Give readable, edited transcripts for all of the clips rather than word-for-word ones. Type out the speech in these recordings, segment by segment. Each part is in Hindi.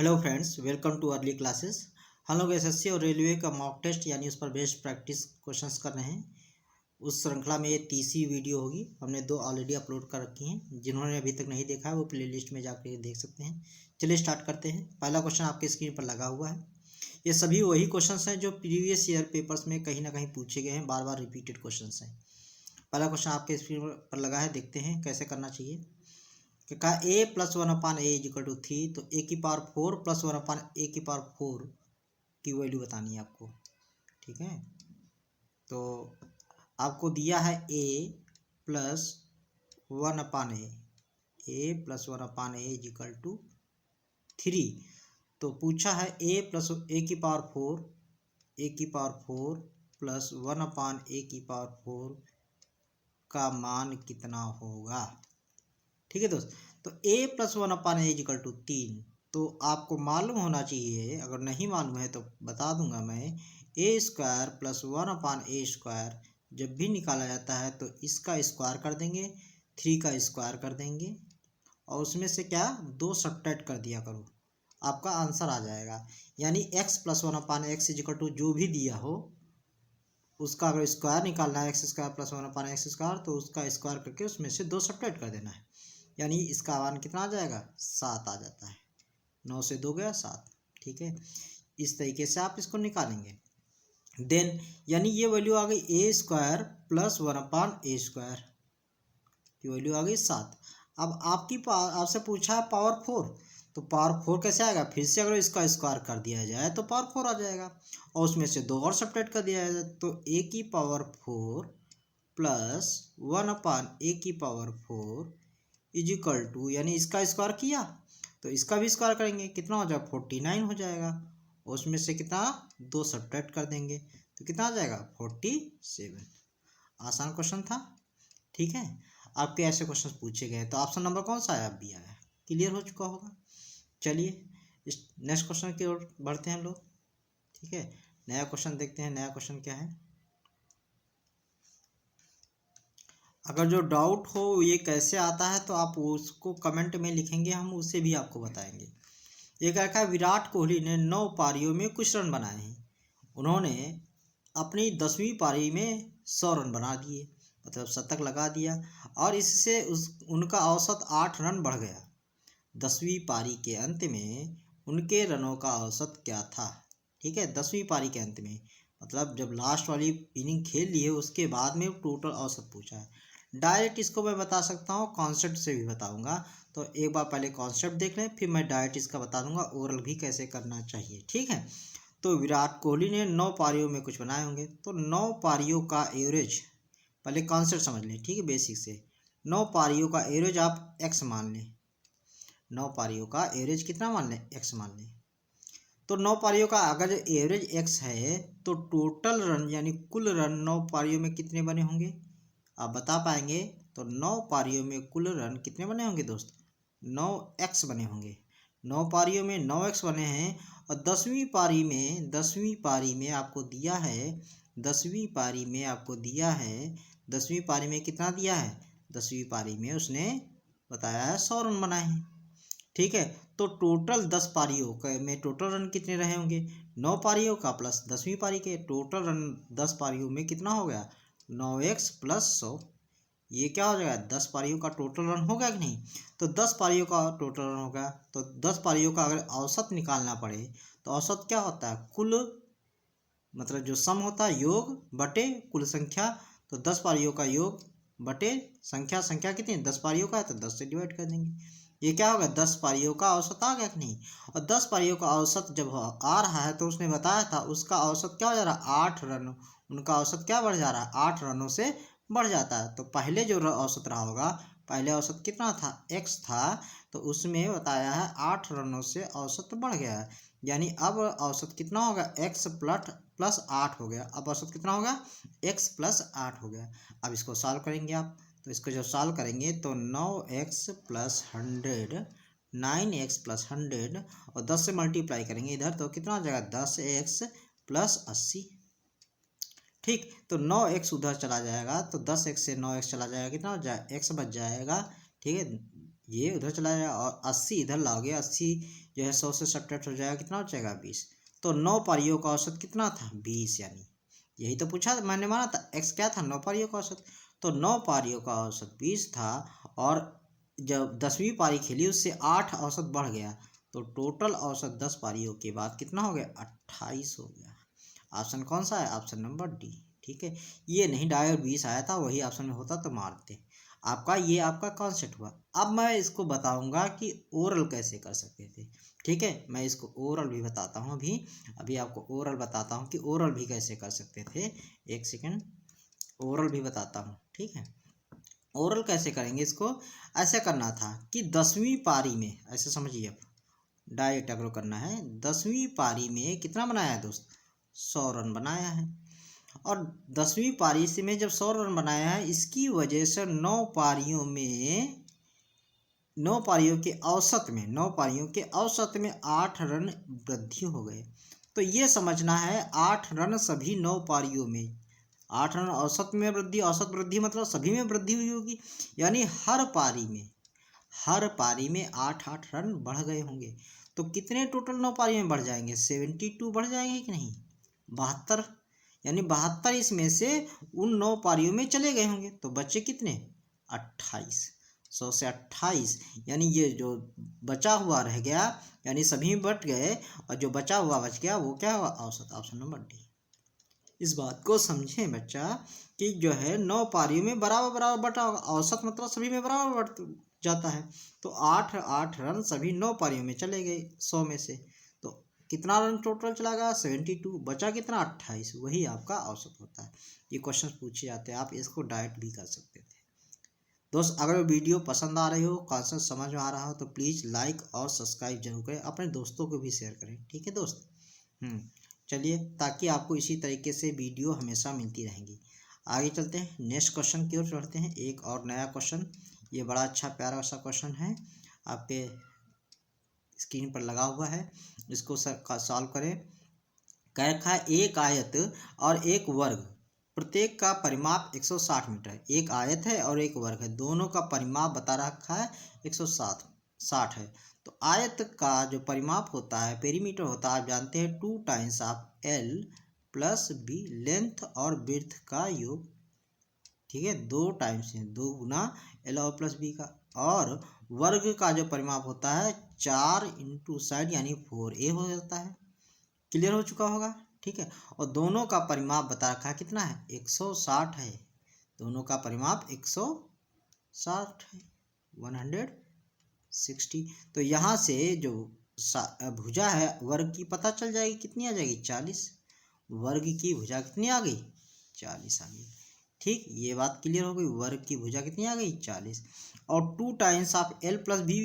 Hello friends, welcome too early classes. हम लोग एसएससी और रेलवे का मॉक टेस्ट यानी उस पर बेस्ड प्रैक्टिस क्वेश्चंस कर रहे हैं। उस श्रृंखला में ये तीसरी वीडियो होगी। हमने 2 ऑलरेडी अपलोड कर रखी हैं। जिन्होंने अभी तक नहीं देखा है वो प्लेलिस्ट में जाकर देख सकते हैं। चलिए स्टार्ट करते हैं। पहला क्वेश्चन आपके स्क्रीन पर लगा हुआ है। ये सभी वही क्वेश्चन हैं जो प्रीवियस ईयर पेपर्स में कहीं ना कहीं पूछे गए हैं, बार बार रिपीटेड क्वेश्चन हैं। पहला क्वेश्चन आपके स्क्रीन पर लगा है, देखते हैं कैसे करना चाहिए। कि कहा ए प्लस 1/a=3, तो a⁴ प्लस 1/a⁴ की वैल्यू बतानी है आपको। ठीक है, तो आपको दिया है a प्लस 1/a, a+1/a=3। तो पूछा है a plus a⁴ plus 1/a⁴ का मान कितना होगा। ठीक है दोस्त, तो a प्लस 1/a=3। तो आपको मालूम होना चाहिए, अगर नहीं मालूम है तो बता दूंगा मैं, a² प्लस 1/a² जब भी निकाला जाता है तो इसका स्क्वायर कर देंगे, 3 का स्क्वायर कर देंगे और उसमें से क्या 2 सब्ट्रैक्ट कर दिया करो, आपका आंसर आ जाएगा। यानी x प्लस 1/x जो भी दिया हो उसका अगर स्क्वायर निकालना है, x² प्लस 1/x² तो उसका स्क्वायर करके उसमें से 2 सब्ट्रैक्ट कर देना है। यानी इसका मान कितना आ जाएगा, 7 आ जाता है। 9 से 2 गया 7। ठीक है, इस तरीके से आप इसको निकालेंगे। देन यानी ये वैल्यू आ गई a² प्लस 1/a² की वैल्यू आ गई 7। अब आपसे पूछा है पावर 4, तो पावर 4 कैसे आएगा, फिर से अगर इसका स्क्वायर कर दिया जाए तो पावर 4 आ जाएगा और उसमें से 2 और सब्ट्रैक्ट कर दिया जाए तो a⁴ plus 1/a⁴ is equal to, यानी इसका स्क्वायर किया तो इसका भी स्क्वायर करेंगे, कितना हो जाएगा 49 हो जाएगा और उसमें से कितना 2 सब्ट्रैक्ट कर देंगे तो कितना आ जाएगा 47। आसान क्वेश्चन था। ठीक है, आपके ऐसे क्वेश्चन पूछे गए तो ऑप्शन नंबर कौन सा आया, बी आया। क्लियर हो चुका होगा। चलिए इस नेक्स्ट क्वेश्चन की ओर बढ़ते हैं हम लोग। ठीक है, नया क्वेश्चन देखते हैं। नया क्वेश्चन क्या है, अगर जो डाउट हो ये कैसे आता है तो आप उसको कमेंट में लिखेंगे, हम उसे भी आपको बताएंगे। ये क्या है, विराट कोहली ने 9 पारियों में कुछ रन बनाए हैं। उन्होंने अपनी 10वीं पारी में 100 रन बना दिए, मतलब शतक लगा दिया और इससे उनका औसत 8 रन बढ़ गया। 10वीं पारी के अंत में उनके रनों का औसत क्या था। ठीक है, 10वीं पारी के अंत में मतलब जब लास्ट वाली इनिंग खेल ली है उसके बाद में टोटल औसत पूछा है। डायरेक्ट इसको मैं बता सकता हूँ, कॉन्सेप्ट से भी बताऊंगा। तो एक बार पहले कॉन्सेप्ट देख लें, फिर मैं डायरेक्ट इसका बता दूंगा ओरल भी कैसे करना चाहिए। ठीक है, तो विराट कोहली ने 9 पारियों में कुछ बनाए होंगे, तो 9 पारियों का एवरेज, पहले कॉन्सेप्ट समझ लें। ठीक है, बेसिक से 9 पारियों का एवरेज आप x मान लें। 9 पारियों का एवरेज कितना मान लें, x मान लें। तो 9 पारियों का अगर एवरेज x है तो टोटल रन यानी कुल रन 9 पारियों में कितने बने होंगे आप बता पाएंगे। तो 9 पारियों में कुल रन कितने बने होंगे दोस्त, 9x बने होंगे। 9 पारियों में 9x बने हैं और 10वीं पारी में आपको दिया है, 10वीं पारी में आपको दिया है, 10वीं पारी में कितना दिया है, 10वीं पारी में उसने बताया है 100 रन बनाए हैं। ठीक है, तो टोटल 10 पारियों में टोटल रन कितने रहे होंगे, 9 पारियों का प्लस 10वीं पारी के टोटल रन 10 पारियों में कितना हो गया 9x प्लस 100। ये क्या हो जाएगा, 10 पारियों का टोटल रन होगा कि नहीं। तो 10 पारियों का टोटल रन होगा, तो 10 पारियों का अगर औसत निकालना पड़े तो औसत क्या होता है, कुल मतलब जो सम होता है योग बटे कुल संख्या। तो 10 पारियों का योग बटे संख्या कितनी, 10 पारियों का है तो 10 से डिवाइड कर देंगे। ये क्या होगा, 10 पारियों का औसत आ गया कि नहीं। और 10 पारियों का औसत जब आ रहा है तो उसने बताया था उसका औसत क्या हो जा रहा है, 8 रन। उनका औसत क्या बढ़ जा रहा है, 8 रनों से बढ़ जाता है। तो पहले जो औसत रहा होगा, पहले औसत कितना था, x था, तो उसमें बताया है 8 रनों से औसत बढ़ गया है। यानी अब औसत कितना होगा, x प्लस 8 हो गया। अब औसत कितना होगा, x प्लस 8 हो गया। अब इसको सॉल्व करेंगे आप, तो इसको जब सॉल्व करेंगे तो 9x प्लस 100, 9x प्लस 100 और 10 से मल्टीप्लाई करेंगे इधर तो कितना हो जाएगा 10x प्लस 80। ठीक, तो 9x उधर चला जाएगा तो 10x से 9x चला जाएगा, कितना हो जाएगा x बच जाएगा। ठीक है, ये उधर चला जाएगा और 80 इधर लाओगे, 80 जो है 100 से सब्ट्रैक्ट हो जाएगा, कितना हो जाएगा 20। तो 9 पारियों का औसत कितना था 20, यानी यही तो पूछा मैंने, माना था x क्या था 9 पारियों का औसत, तो 9 पारियों का औसत 20 था। और जब 10वीं पारी खेली उससे 8 औसत बढ़ गया, तो टोटल औसत 10 पारियों के बाद कितना हो गया 28 हो गया। ऑप्शन कौन सा है, ऑप्शन नंबर डी। ठीक है, ये नहीं डायरेक्ट 20 आया था, वही ऑप्शन में होता तो मारते। आपका ये आपका कॉन्सेप्ट हुआ। अब मैं इसको बताऊंगा कि ओरल कैसे कर सकते थे। ठीक है, मैं इसको ओरल भी बताता हूँ अभी। अभी आपको ओरल बताता हूँ कि ओरल भी कैसे कर सकते थे। एक सेकेंड, ओरल भी बताता हूँ। ठीक है, ओरल कैसे करेंगे इसको, ऐसे करना था कि 10वीं पारी में, ऐसे समझिए, अब डायरेक्ट अगर करना है 10वीं पारी में कितना बनाया है दोस्त, 100 रन बनाया है। और 10वीं पारी से में जब 100 रन बनाया है, इसकी वजह से 9 पारियों के औसत में 9 पारियों के औसत में 8 रन वृद्धि हो गए। तो ये समझना है 8 रन सभी 9 पारियों में, 8 रन औसत में वृद्धि, औसत वृद्धि मतलब सभी में वृद्धि हुई होगी, यानी हर पारी में 8-8 रन बढ़ गए होंगे। तो कितने टोटल 9 पारी में बढ़ जाएंगे, 72 बढ़ जाएंगे कि नहीं, 72, यानी 72 इसमें से उन 9 पारियों में चले गए होंगे, तो बचे कितने 28, 100 से 28, यानी ये जो बचा हुआ रह गया, यानी सभी बट गए और जो बचा हुआ बच गया वो क्या हुआ, औसत, ऑप्शन नंबर डी। इस बात को समझें बच्चा कि जो है 9 पारियों में बराबर बराबर बटा होगा, औसत मतलब सभी में बराबर बट जाता है। तो 8-8 रन सभी 9 पारियों में चले गए 100 में से, तो कितना रन टोटल चला गया 72, बचा कितना 28, वही आपका औसत होता है। ये क्वेश्चन पूछे जाते हैं, आप इसको डायरेक्ट भी कर सकते थे। दोस्त, अगर वीडियो पसंद आ रही हो, कॉन्सेप्ट समझ में आ रहा हो, तो प्लीज़ लाइक और सब्सक्राइब जरूर करें, अपने दोस्तों को भी शेयर करें। ठीक है दोस्त, चलिए, ताकि आपको इसी तरीके से वीडियो हमेशा मिलती रहेंगी। आगे चलते हैं, नेक्स्ट क्वेश्चन की ओर चढ़ते हैं। एक और नया क्वेश्चन, ये बड़ा अच्छा प्यारा सा क्वेश्चन है, आपके स्क्रीन पर लगा हुआ है, इसको सॉल्व करें। कह रखा है एक आयत और एक वर्ग, प्रत्येक का परिमाप 160 मीटर। एक आयत है और एक वर्ग है, दोनों का परिमाप बता रखा है 160 है। तो आयत का जो परिमाप होता है, पेरीमीटर होता है, आप जानते हैं 2 times of L plus B, length और विड्थ का योग। ठीक है, 2 टाइम्स है, 2 गुना एल और प्लस बी का। और वर्ग का जो परिमाप होता है 4 इंटू साइड यानी 4a हो जाता है। क्लियर हो चुका होगा। ठीक है, और दोनों का परिमाप बता रखा है कितना है 160 है, दोनों का परिमाप 160 है, 160। तो यहाँ से जो भुजा है वर्ग की पता चल जाएगी, कितनी आ जाएगी 40, वर्ग की भुजा कितनी आ गई 40 आ गई। ठीक, ये बात क्लियर हो गई, वर्ग की भुजा कितनी आ गई 40। और 2 times of L plus B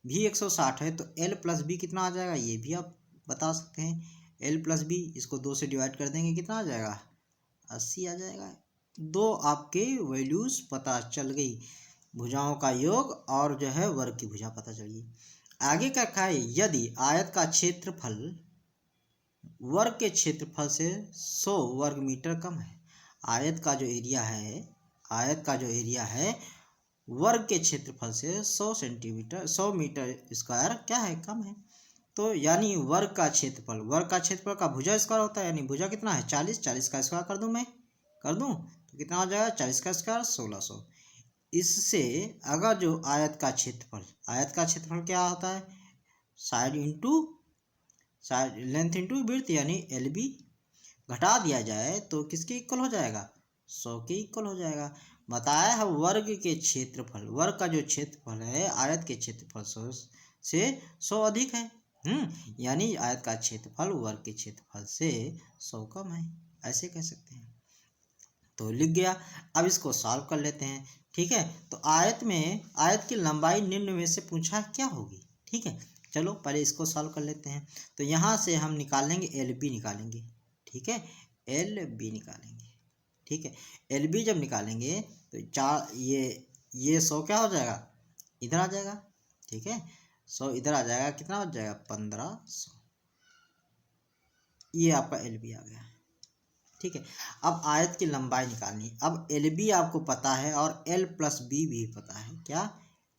भी 160 है, तो एल प्लस बी कितना आ जाएगा, ये भी आप बता सकते हैं। एल प्लस बी, इसको 2 से डिवाइड कर देंगे, कितना आ जाएगा 80 आ जाएगा। 2 आपके वैल्यूज पता चल गई, भुजाओं का योग और जो है वर्ग की भुजा पता चल गई। आगे क्या कहा है, यदि आयत का क्षेत्रफल वर्ग के क्षेत्रफल से 100 वर्ग मीटर कम है, आयत का जो एरिया है वर्ग के क्षेत्रफल से 100 मीटर स्क्वायर क्या है, कम है। तो यानी वर्ग का क्षेत्रफल का भुजा स्क्वायर होता है, यानी भुजा कितना है 40 का स्क्वायर कर दूं तो कितना हो जाएगा 40 का स्क्वायर 1600। इससे अगर जो आयत का क्षेत्रफल क्या होता है, साइड लेंथ इंटू विड्थ यानी एल बी, घटा दिया जाए तो किसके इक्वल हो जाएगा 100 के इक्वल हो जाएगा। बताया है वर्ग का जो क्षेत्रफल है आयत के क्षेत्रफल से 100 अधिक है। यानी आयत का क्षेत्रफल वर्ग के क्षेत्रफल से 100 कम है, ऐसे कह सकते हैं। तो लिख गया। अब इसको सॉल्व कर लेते हैं। ठीक है, तो आयत की लंबाई निम्न में से पूछा क्या होगी। ठीक है, चलो पहले इसको सॉल्व कर लेते हैं। तो यहाँ से हम निकालेंगे एल बी निकालेंगे। ठीक है, एल बी निकालेंगे। ठीक है, एल बी जब निकालेंगे तो ये 100 क्या हो जाएगा, इधर आ जाएगा। ठीक है, 100 इधर आ जाएगा, कितना हो जाएगा 1500, ये आपका एल बी आ गया। ठीक है, अब आयत की लंबाई निकालनी। अब एल बी आपको पता है और एल प्लस बी भी पता है, क्या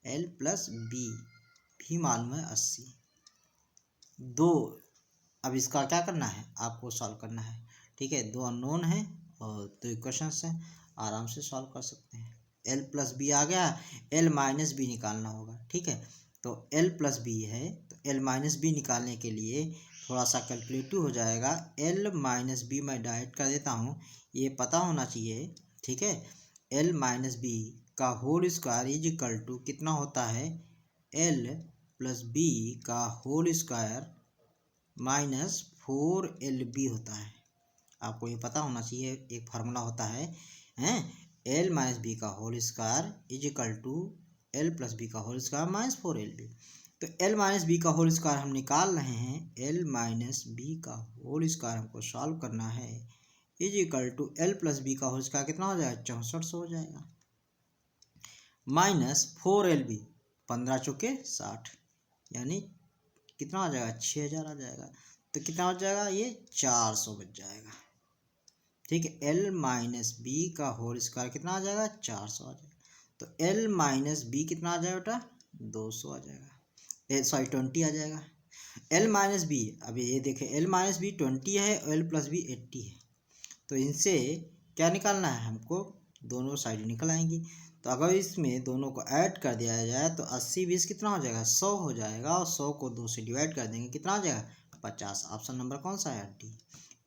एल प्लस बी भी मालूम है 80। दो, अब इसका क्या करना है, आपको सॉल्व करना है। ठीक है, दो अननोन है और दो इक्वेशंस हैं, आराम से सॉल्व कर सकते हैं। एल प्लस बी आ गया, एल माइनस बी निकालना होगा। ठीक है, तो एल प्लस बी है, तो एल माइनस बी निकालने के लिए थोड़ा सा कैलकुलेटिव हो जाएगा। एल माइनस बी मैं डायरेक्ट कर देता हूँ, ये पता होना चाहिए। ठीक है, एल माइनस बी का whole square is equal to कितना होता है, एल प्लस बी का होल स्क्वायर माइनस 4LB होता है। आपको ये पता होना चाहिए, एक फार्मूला होता है एल माइनस बी का whole square is equal to L plus B का होल स्क्वायर माइनस 4LB। तो एल माइनस बी का होल स्क्वायर हम निकाल रहे हैं, एल माइनस बी का होल स्क्वायर हमको सॉल्व करना है, is equal to L plus B का होल स्क्वायर कितना हो जाएगा, 6400 हो जाएगा, माइनस 4LB, 15 चौके 60, यानी कितना आ जाएगा, 6000 आ जाएगा। तो कितना हो जाएगा, ये 400 बच जाएगा। ठीक है, एल माइनस बी का होल स्क्वायर कितना आ जाएगा, 400 आ जाएगा। तो एल माइनस बी कितना आ जाएगा बेटा, 200 आ जाएगा, सॉरी 20 आ जाएगा। एल माइनस बी, अब ये देखें, एल माइनस बी 20 है और एल प्लस बी 80 है। तो इनसे क्या निकालना है हमको, दोनों साइड निकल आएंगी। तो अगर इसमें दोनों को ऐड कर दिया जाए तो 80 20 कितना हो जाएगा, 100 हो जाएगा, और 100 को 2 से डिवाइड कर देंगे, कितना हो जाएगा, 50। ऑप्शन नंबर कौन सा है, D.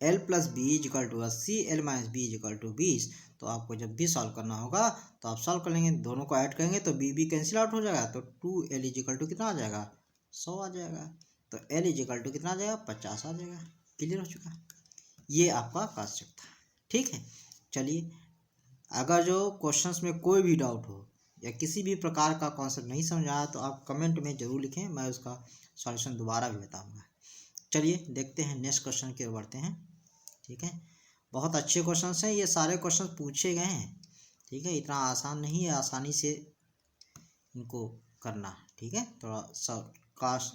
L plus B is equal to 80, L minus B is equal to 20। तो आपको जब भी सॉल्व करना होगा तो आप सॉल्व कर लेंगे, दोनों को ऐड करेंगे तो बी कैंसिल आउट हो जाएगा, तो 2L इज इक्वल टू कितना आ जाएगा, 100 आ जाएगा। तो L इज इक्वल टू कितना आ जाएगा, 50 आ जाएगा। क्लियर हो चुका, ये आपका कॉन्सेप्ट था। ठीक है, चलिए, अगर जो क्वेश्चंस में कोई भी डाउट हो या किसी भी प्रकार का कॉन्सेप्ट नहीं समझ आया तो आप कमेंट में ज़रूर लिखें, मैं उसका सॉल्यूशन दोबारा भी बताऊंगा। चलिए देखते हैं, नेक्स्ट क्वेश्चन की ओर बढ़ते हैं। ठीक है, बहुत अच्छे क्वेश्चंस हैं, ये सारे क्वेश्चन पूछे गए हैं। ठीक है, इतना आसान नहीं है, आसानी से इनको करना। ठीक है, थोड़ा सा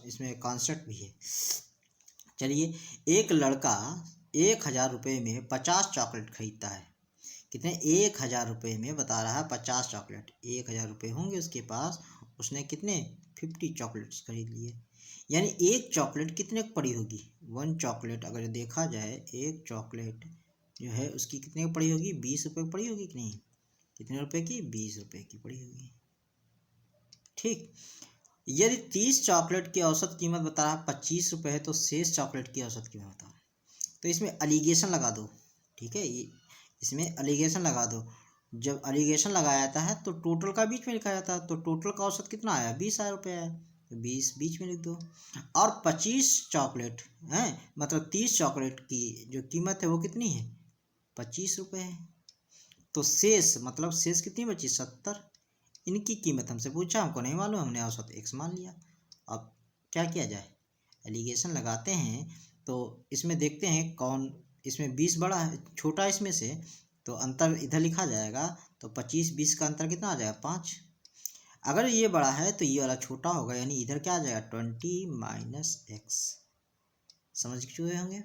इसमें कॉन्सेप्ट भी है। चलिए, एक लड़का 1000 रुपये में 50 चॉकलेट खरीदता है। कितने, 1000 रुपये में बता रहा है 50 चॉकलेट, 1000 रुपये होंगे उसके पास, उसने कितने 50 चॉकलेट्स खरीद लिए। यानी एक चॉकलेट कितने की पड़ी होगी, 1 चॉकलेट अगर देखा जाए, एक चॉकलेट जो है उसकी कितने की पड़ी होगी, 20 रुपये की पड़ी होगी कि नहीं, कितने रुपए की, 20 रुपये की पड़ी होगी। ठीक, यदि 30 चॉकलेट की औसत कीमत बता रहा है 25 रुपये है, तो शेष चॉकलेट की औसत कीमत बताओ। तो इसमें एलिगेशन लगा दो। ठीक है, ये इसमें एलिगेशन लगा दो। जब एलिगेशन लगाया जाता है तो टोटल का बीच में लिखा जाता है, तो टोटल का औसत कितना आया, 20,000 रुपये आया, तो 20 बीच में लिख दो। और 25 चॉकलेट हैं, मतलब 30 चॉकलेट की जो कीमत है वो कितनी है, 25 रुपये है। तो शेष, मतलब शेष कितनी बची, 70। इनकी कीमत हमसे पूछा, हमको नहीं मालूम, हमने औसत x मान लिया। अब क्या किया जाए, एलिगेशन लगाते हैं। तो इसमें देखते हैं कौन, इसमें 20 बड़ा है, छोटा इसमें से, तो अंतर इधर लिखा जाएगा। तो 25 20 का अंतर कितना आ जाएगा, 5। अगर ये बड़ा है तो ये वाला छोटा होगा, यानी इधर क्या आ जाएगा, 20 माइनस x। समझ चुके होंगे,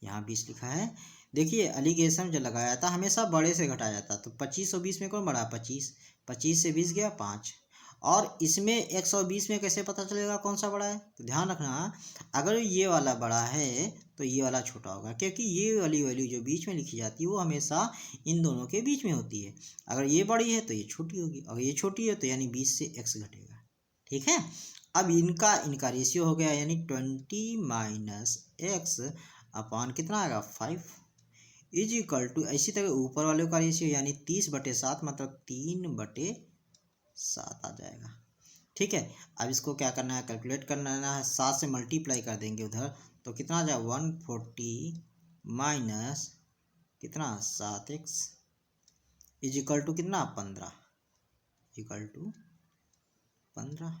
यहाँ 20 लिखा है। देखिए, एलिगेशन जो लगाया था हमेशा बड़े से घटाया जाता, तो 25 और 20 में कौन बड़ा, 25, 25 से 20 गया 5। और इसमें 120 में कैसे पता चलेगा कौन सा बड़ा है, तो ध्यान रखना, अगर ये वाला बड़ा है तो ये वाला छोटा होगा, क्योंकि ये वाली वैल्यू जो बीच में लिखी जाती है वो हमेशा इन दोनों के बीच में होती है। अगर ये बड़ी है तो ये छोटी होगी, अगर ये छोटी है तो यानी 20 से x घटेगा। ठीक है, अब इनका रेशियो हो गया, यानी 20 माइनस एक्स अपॉन कितना आएगा, 5, इज इक्वल टू, इसी तरह ऊपर वाले का रेशियो यानी 30/7, मतलब 3/7 आ जाएगा। ठीक है, अब इसको क्या करना है, कैलकुलेट करना है, 7 से मल्टीप्लाई कर देंगे उधर, तो कितना आ जाएगा, 140 माइनस कितना, 7x इज इक्वल टू कितना, 15, इक्वल टू 15।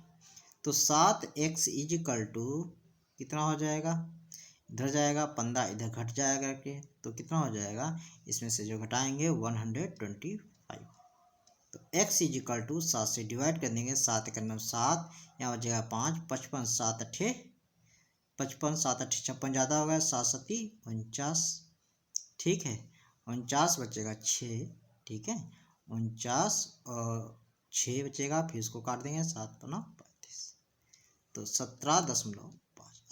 तो 7x इज इक्वल टू कितना हो जाएगा, इधर जाएगा 15, इधर घट जाएगा के, तो कितना हो जाएगा, इसमें से जो घटाएंगे 125। तो x इज इक्वल टू 7 से डिवाइड कर देंगे, 7 का 9 7, यहाँ बचेगा 5, 55 7 अट्ठे 55 7 अट्ठे 56, ज़्यादा हो गया, 7 7 49। ठीक है, 49 बचेगा 6। ठीक है, 49 और 6 बचेगा, फिर उसको काट देंगे, 7 × 9 35, तो 17.5।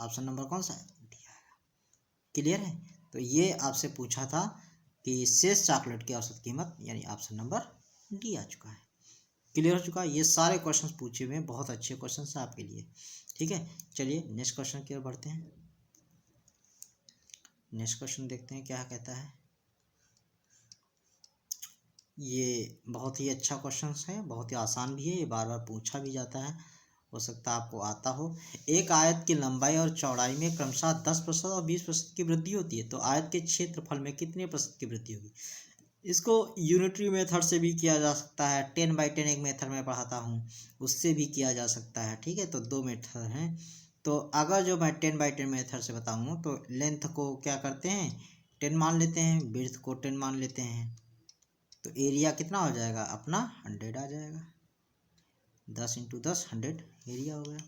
ऑप्शन नंबर कौन सा है? डी आएगा। क्लियर है? तो ये आपसे पूछा था कि शेष चॉकलेट की औसत कीमत, यानी ऑप्शन नंबर डी आ चुका है। क्लियर हो चुका है? ये सारे क्वेश्चंस पूछे हुए हैं, बहुत अच्छे क्वेश्चंस हैं आपके लिए। ठीक है, चलिए नेक्स्ट क्वेश्चन की ओर बढ़ते हैं। नेक्स्ट क्वेश्चन देखते हैं क्या कहता है। ये बहुत ही अच्छा क्वेश्चन है, बहुत ही आसान भी है, ये बार बार पूछा भी जाता है, हो सकता है आपको आता हो। एक आयत की लंबाई और चौड़ाई में क्रमशः 10% और 20% की वृद्धि होती है, तो आयत के क्षेत्रफल में कितने % की वृद्धि होगी? इसको यूनिटरी मेथड से भी किया जा सकता है, 10/10 एक मेथड में पढ़ाता हूँ, उससे भी किया जा सकता है। ठीक है, तो 2 मेथड हैं। तो अगर जो मैं 10/10 मेथड से बताऊँ तो लेंथ को क्या करते हैं, 10 मान लेते हैं, विड्थ को 10 मान लेते हैं, तो एरिया कितना हो जाएगा अपना 100 आ जाएगा। 10 × 10 100 एरिया हो गया।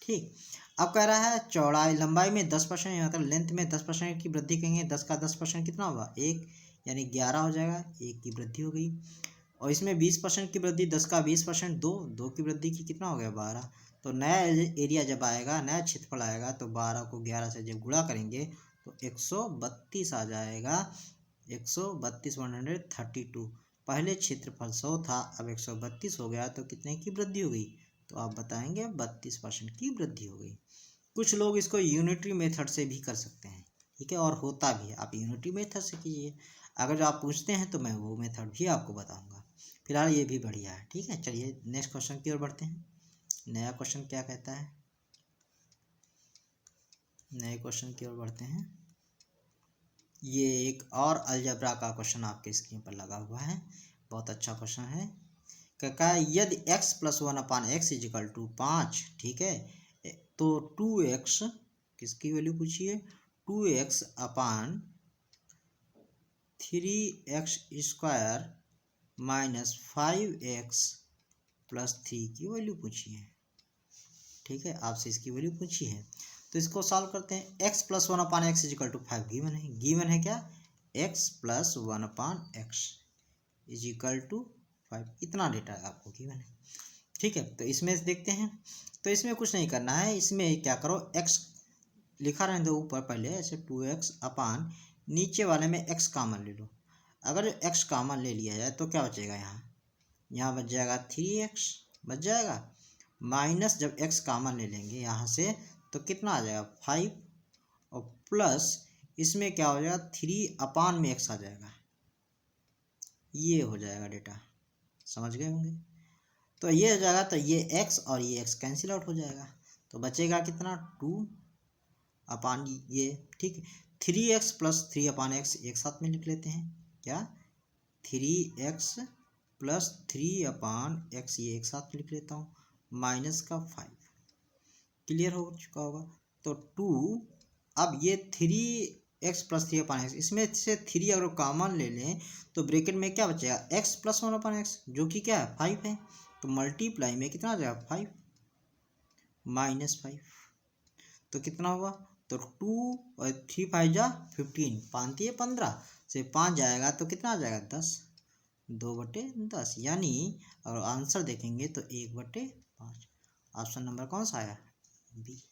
ठीक, अब कह रहा है चौड़ाई लंबाई में 10%, मतलब लेंथ में 10% की वृद्धि करेंगे, 10 का 10% कितना होगा 1, यानी 11 हो जाएगा, 1 की वृद्धि हो गई। और इसमें 20% की वृद्धि, 10 का 20% 2 की वृद्धि की कितना हो गया 12। तो नया एरिया जब आएगा, नया क्षेत्रफल आएगा, तो 12 को 11 से जब गुणा करेंगे तो 132 आ जाएगा। 132 132। पहले क्षेत्रफल 100 था, अब 132 हो गया, तो कितने की वृद्धि हो गई? तो आप बताएंगे 32% की वृद्धि हो गई। कुछ लोग इसको यूनिटरी मेथड से भी कर सकते हैं, ठीक है, और होता भी है। आप यूनिटरी मेथड से कीजिए, अगर जो आप पूछते हैं तो मैं वो मेथड भी आपको बताऊंगा। फिलहाल ये भी बढ़िया है। ठीक है, चलिए नेक्स्ट क्वेश्चन की ओर बढ़ते हैं। नया क्वेश्चन क्या कहता है, नए क्वेश्चन की ओर बढ़ते हैं। ये एक और अलजेब्रा का क्वेश्चन आपके स्क्रीन पर लगा हुआ है, बहुत अच्छा क्वेश्चन है। क्या है, यदि x + 1/x = 5, ठीक है, तो 2x किसकी वैल्यू पूछिए, 2x अपान 3x² - 5x + 3 की वैल्यू पूछी है। ठीक है, आपसे इसकी वैल्यू पूछी है, तो इसको सॉल्व करते हैं। x + 1/x = 5 गिवन है क्या, x + 1/x = 5, इतना डेटा आपको गिवन है। ठीक है, तो इसमें देखते हैं, तो इसमें कुछ नहीं करना है, इसमें क्या करो, x लिखा रहने दो ऊपर पहले ऐसे, 2x अपान नीचे वाले में x कॉमन ले लो। अगर x कॉमन ले लिया जाए तो क्या बचेगा, यहाँ बच जाएगा 3x बच जाएगा, माइनस जब x कॉमन ले लेंगे यहाँ से तो कितना आ जाएगा 5, और प्लस इसमें क्या हो जाएगा 3 में x आ जाएगा, ये हो जाएगा डेटा, समझ गए होंगे। तो ये हो जाएगा, तो ये x और ये x कैंसिल आउट हो जाएगा, तो बचेगा कितना 2 ये। ठीक है, 3x + 3/x एक साथ में लिख लेते हैं, क्या 3x + 3/x ये एक साथ लिख लेता हूँ, माइनस का 5। क्लियर हो चुका होगा। तो 2, अब ये 3x + 3/x, इसमें से 3 अगर कॉमन ले लें तो ब्रैकेट में क्या बचेगा, x + 1/x जो कि क्या है 5 है, तो मल्टीप्लाई में कितना आ जाएगा 5 - 5, तो कितना होगा, तो 2 और 3 5 जा 15, 5 3 15 से 5 जाएगा तो कितना आ जाएगा 10, 2/10, यानी और आंसर देखेंगे तो 1/5। ऑप्शन नंबर कौन सा आया, बी।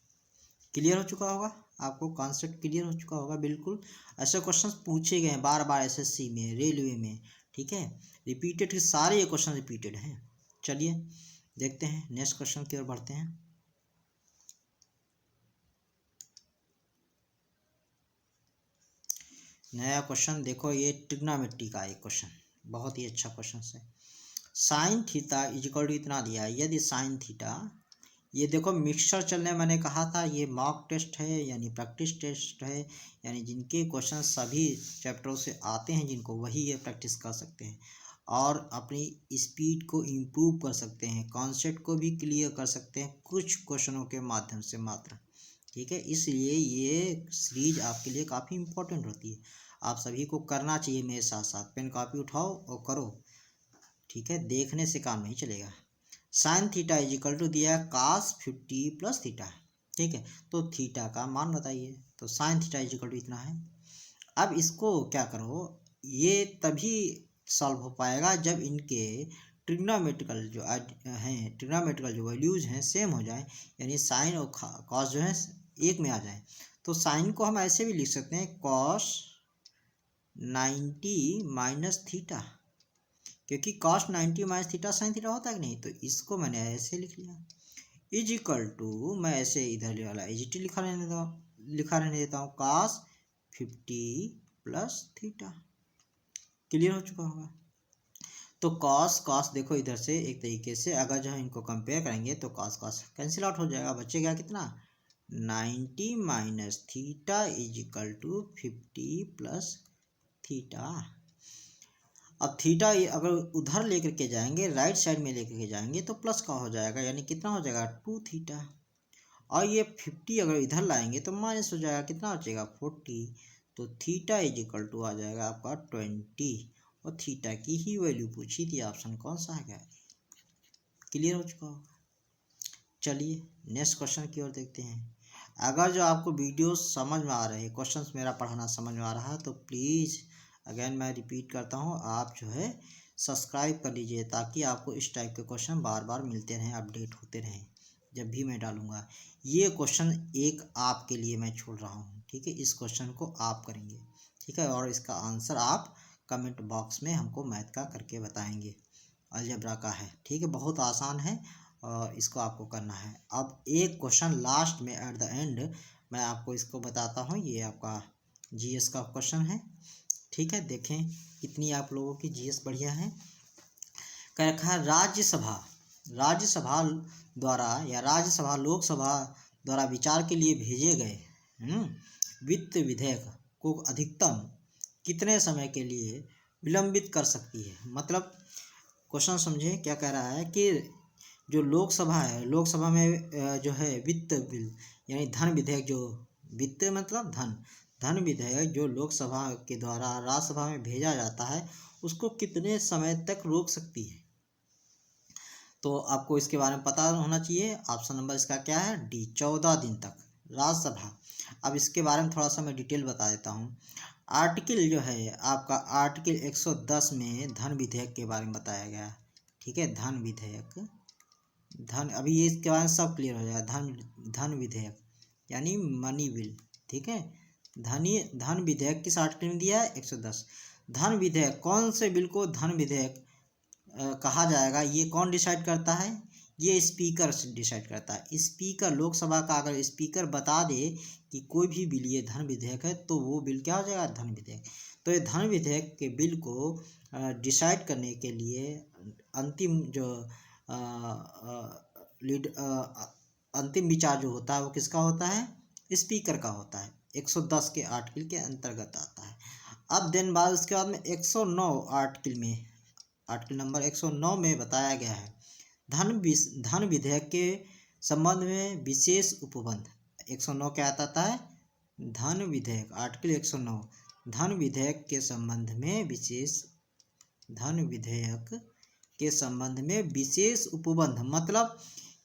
क्लियर हो चुका होगा, आपको कॉन्सेप्ट क्लियर हो चुका होगा बिल्कुल। ऐसे क्वेश्चंस पूछे गए हैं बार बार एसएससी में, रेलवे में, ठीक है, रिपीटेड के सारे ये क्वेश्चन रिपीटेड हैं। चलिए देखते हैं नेक्स्ट क्वेश्चन की ओर बढ़ते हैं। नया क्वेश्चन देखो, ये ट्रिग्नोमेट्री का एक क्वेश्चन, बहुत ही अच्छा क्वेश्चन है। साइन थीटा = इतना दिया है, यदि साइन थीटा, ये देखो मिक्सचर चलने मैंने कहा था, ये मॉक टेस्ट है यानी प्रैक्टिस टेस्ट है, यानी जिनके क्वेश्चन सभी चैप्टरों से आते हैं जिनको, वही ये प्रैक्टिस कर सकते हैं और अपनी स्पीड को इम्प्रूव कर सकते हैं, कॉन्सेप्ट को भी क्लियर कर सकते हैं कुछ क्वेश्चनों के माध्यम से मात्र। ठीक है, इसलिए ये सीरीज आपके लिए काफ़ी इम्पोर्टेंट होती है, आप सभी को करना चाहिए मेरे साथ साथ, पेन कॉपी उठाओ और करो। ठीक है, देखने से काम नहीं चलेगा। साइन थीटा = दिया है cos 50 + थीटा, ठीक है, तो थीटा का मान बताइए, तो साइन थीटा = इतना है। अब इसको क्या करो, ये तभी सॉल्व हो पाएगा जब इनके ट्रिग्नोमेट्रिकल जो हैं, ट्रिग्नोमेट्रिकल जो वैल्यूज हैं सेम हो जाए, यानी साइन और कॉस जो है एक में आ जाए, तो साइन को हम ऐसे भी लिख सकते हैं कॉस 90 माइनस थीटा, क्योंकि cos 90 minus theta sine theta होता है कि नहीं, तो इसको मैंने ऐसे लिख लिया इज इक्वल टू, मैं ऐसे इधर वाला एजीटी लिखा रहने देता हूँ कॉस 50 प्लस थीटा। क्लियर हो चुका होगा। तो कॉस कॉस देखो इधर से एक तरीके से अगर जो है इनको कंपेयर करेंगे तो कॉस कॉस कैंसिल आउट हो जाएगा, बचेगा कितना 90 minus theta is equal to 50 plus theta. अब थीटा अगर उधर लेकर के जाएंगे, राइट साइड में लेकर के जाएंगे तो प्लस का हो जाएगा, यानी कितना हो जाएगा 2 थीटा, और ये 50 अगर इधर लाएंगे तो माइनस हो जाएगा, कितना बचेगा 40, तो थीटा इज इक्वल टू आ जाएगा आपका 20, और थीटा की ही वैल्यू पूछी थी, ऑप्शन कौन सा है। क्लियर हो चुका होगा। चलिए नेक्स्ट क्वेश्चन की ओर देखते हैं। अगर जो आपको वीडियो समझ में आ रहे हैं, क्वेश्चंस मेरा पढ़ाना समझ में आ रहा है, तो प्लीज़ अगेन मैं रिपीट करता हूँ, आप जो है सब्सक्राइब कर लीजिए, ताकि आपको इस टाइप के क्वेश्चन बार बार मिलते रहें, अपडेट होते रहें जब भी मैं डालूँगा। ये क्वेश्चन एक आपके लिए मैं छोड़ रहा हूँ, ठीक है, इस क्वेश्चन को आप करेंगे, ठीक है, और इसका आंसर आप कमेंट बॉक्स में हमको मैथ का करके बताएंगे, अलजेब्रा का है, ठीक है, बहुत आसान है और इसको आपको करना है। अब एक क्वेश्चन लास्ट में एट द एंड मैं आपको इसको बताता हूँ, ये आपका जीएस का क्वेश्चन है, ठीक है, देखें कितनी आप लोगों की जीएस बढ़िया है। कह रखा है राज्यसभा द्वारा या राज्यसभा लोकसभा द्वारा विचार के लिए भेजे गए वित्त विधेयक को अधिकतम कितने समय के लिए विलंबित कर सकती है। मतलब क्वेश्चन समझे क्या कह रहा है कि जो लोकसभा है, लोकसभा में जो है वित्त बिल यानी धन विधेयक, जो वित्त मतलब धन विधेयक जो लोकसभा के द्वारा राज्यसभा में भेजा जाता है, उसको कितने समय तक रोक सकती है। तो आपको इसके बारे में पता होना चाहिए। ऑप्शन नंबर इसका क्या है, डी, 14 दिन तक राज्यसभा। अब इसके बारे में थोड़ा सा मैं डिटेल बता देता हूँ। आर्टिकल जो है आपका आर्टिकल 110 में धन विधेयक के बारे में बताया गया, ठीक है, धन विधेयक, धन, अभी ये इसके बारे में सब क्लियर हो जाएगा। धन विधेयक यानी मनी बिल, ठीक है। धन विधेयक किस आर्टिकल में दिया है, 110। धन विधेयक, कौन से बिल को धन विधेयक कहा जाएगा, ये कौन डिसाइड करता है, ये स्पीकर डिसाइड करता है। स्पीकर, लोकसभा का अगर स्पीकर बता दे कि कोई भी बिल ये धन विधेयक है, तो वो बिल क्या हो जाएगा, धन विधेयक। तो ये धन विधेयक के बिल को डिसाइड करने के लिए अंतिम जो अंतिम विचार जो होता है वो किसका होता है, स्पीकर का होता है। 110 के आर्टिकल के अंतर्गत आता है। अब देन बाद उसके बाद में 109 आर्टिकल में, आर्टिकल नंबर 109 में बताया गया है धन विधेयक के संबंध में विशेष उपबंध। 109 क्या आता है, धन विधेयक, आर्टिकल 109 धन विधेयक के संबंध में विशेष, धन विधेयक के संबंध में विशेष उपबंध, मतलब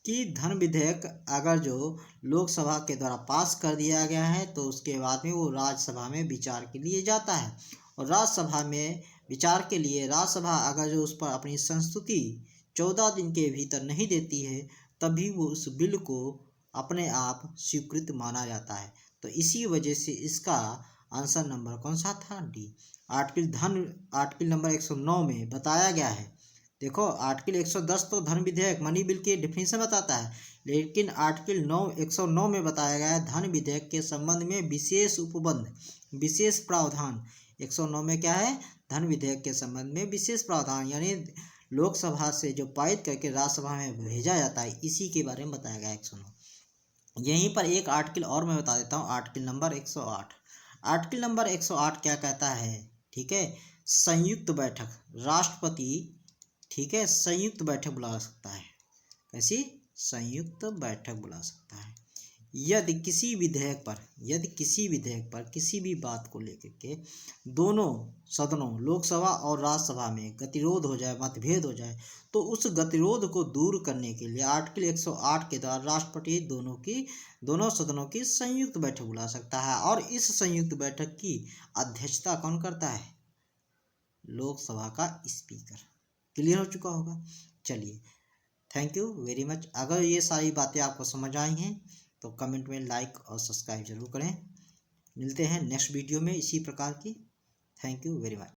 कि धन विधेयक अगर जो लोकसभा के द्वारा पास कर दिया गया है, तो उसके बाद में वो राज्यसभा में विचार के लिए जाता है, और राज्यसभा में विचार के लिए राज्यसभा अगर जो उस पर अपनी संस्तुति 14 दिन के भीतर नहीं देती है, तभी वो उस बिल को अपने आप स्वीकृत माना जाता है। तो इसी वजह से इसका आंसर नंबर कौन सा था, डी। आर्टिकल नंबर 109 में बताया गया है। देखो आर्टिकल 110 तो धन विधेयक मनी बिल की डिफिनेशन बताता है, लेकिन आर्टिकल 109 में बताया गया है धन विधेयक के संबंध में विशेष उपबंध, विशेष प्रावधान। 109 में क्या है, धन विधेयक के संबंध में विशेष प्रावधान, यानी लोकसभा से जो पारित करके राज्यसभा में भेजा जाता है, इसी के बारे में बताया गया 109। यहीं पर एक आर्टिकल और मैं बता देता हूँ, आर्टिकल नंबर 108। आर्टिकल नंबर 108 क्या कहता है, ठीक है, संयुक्त बैठक, राष्ट्रपति, ठीक है, संयुक्त बैठक बुला सकता है। कैसी, संयुक्त बैठक बुला सकता है यदि किसी विधेयक पर किसी भी बात को लेकर के दोनों सदनों लोकसभा और राज्यसभा में गतिरोध हो जाए, मतभेद हो जाए, तो उस गतिरोध को दूर करने के लिए आर्टिकल 108 के द्वारा राष्ट्रपति दोनों सदनों की संयुक्त बैठक बुला सकता है। और इस संयुक्त बैठक की अध्यक्षता कौन करता है, लोकसभा का स्पीकर। क्लियर हो चुका होगा। चलिए, थैंक यू वेरी मच। अगर ये सारी बातें आपको समझ आई हैं तो कमेंट में लाइक और सब्सक्राइब जरूर करें। मिलते हैं नेक्स्ट वीडियो में इसी प्रकार की। Thank you very much.